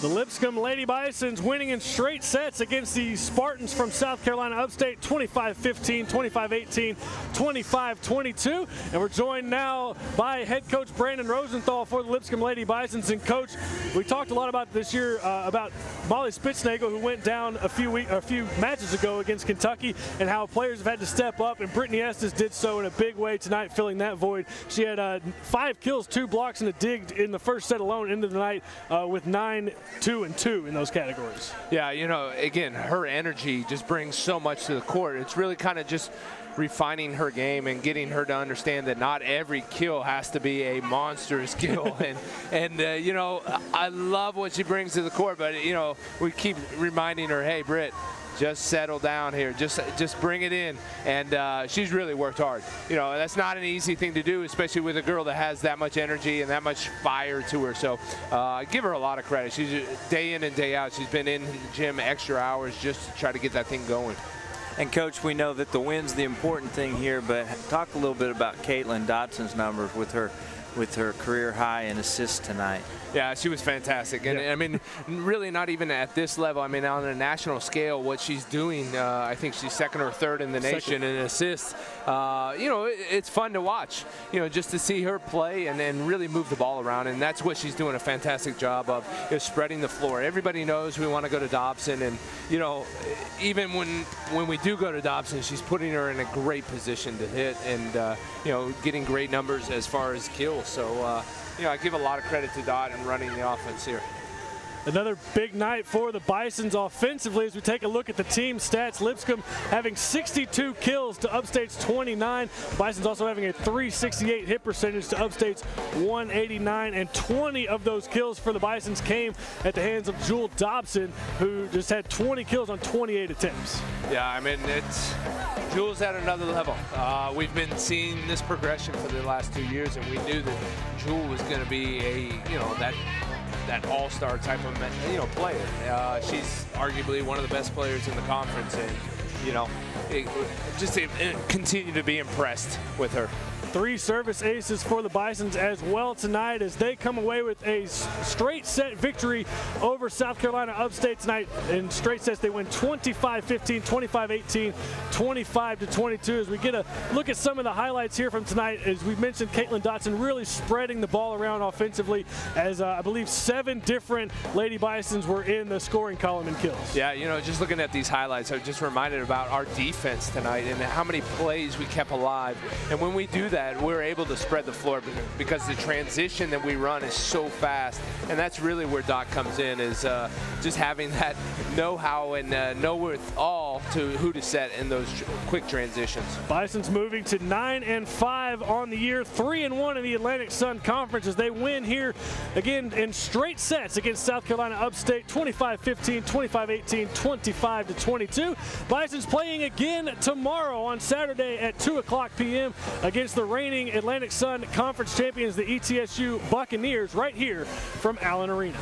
The Lipscomb Lady Bisons winning in straight sets against the Spartans from South Carolina Upstate, 25-15, 25-18, 25-22. And we're joined now by head coach Brandon Rosenthal for the Lipscomb Lady Bisons. And coach, we talked a lot about this year about Molly Spitznagel, who went down a few matches ago against Kentucky, and how players have had to step up. And Brittany Estes did so in a big way tonight, filling that void. She had 5 kills, 2 blocks, and a dig in the first set alone into the night with 9, 2, and 2 in those categories. Yeah, you know, again, her energy just brings so much to the court. It's really kind of just refining her game and getting her to understand that not every kill has to be a monstrous kill. and you know, I love what she brings to the court, but, you know, we keep reminding her, hey, Britt, just settle down here. Just bring it in. And she's really worked hard. You know, that's not an easy thing to do, especially with a girl that has that much energy and that much fire to her. So I give her a lot of credit. She's day in and day out. She's been in the gym extra hours just to try to get that thing going. And Coach, we know that the win's the important thing here, but talk a little bit about Caitlin Dodson's numbers with her career high in assists tonight. Yeah, she was fantastic. And, I mean, really not even at this level. I mean, on a national scale, what she's doing, I think she's second or third in the nation in assists. You know, it's fun to watch, you know, just to see her play and really move the ball around. And that's what she's doing a fantastic job of, is spreading the floor. Everybody knows we want to go to Dobson. And, you know, even when we do go to Dobson, she's putting her in a great position to hit and, you know, getting great numbers as far as kills. So, you know, I give a lot of credit to Dodd in running the offense here. Another big night for the Bisons offensively as we take a look at the team stats. Lipscomb having 62 kills to Upstate's 29. Bisons also having a .368 hit percentage to Upstate's 189, and 20 of those kills for the Bisons came at the hands of Jewel Dobson, who just had 20 kills on 28 attempts. Yeah, I mean, Jewel's at another level. We've been seeing this progression for the last 2 years, and we knew that Jewel was going to be you know, that all-star type of, you know, player. She's arguably one of the best players in the conference, and, you know, just continue to be impressed with her. 3 service aces for the Bisons as well tonight as they come away with a straight set victory over South Carolina Upstate tonight. In straight sets, they win 25-15, 25-18, 25-22. As we get a look at some of the highlights here from tonight, as we mentioned, Caitlin Dodson really spreading the ball around offensively, as I believe 7 different Lady Bisons were in the scoring column in kills. Yeah, you know, just looking at these highlights, I'm just reminded about our defense tonight and how many plays we kept alive. And when we do that, we're able to spread the floor because the transition that we run is so fast, and that's really where Doc comes in, is just having that know-how and know-with-all to who to set in those quick transitions. Bisons moving to 9-5 on the year, 3-1 in the Atlantic Sun Conference as they win here again in straight sets against South Carolina Upstate, 25-15, 25-18, 25-22. Bisons playing again tomorrow on Saturday at 2:00 p.m. against the reigning Atlantic Sun Conference champions, the ETSU Buccaneers, right here from Allen Arena.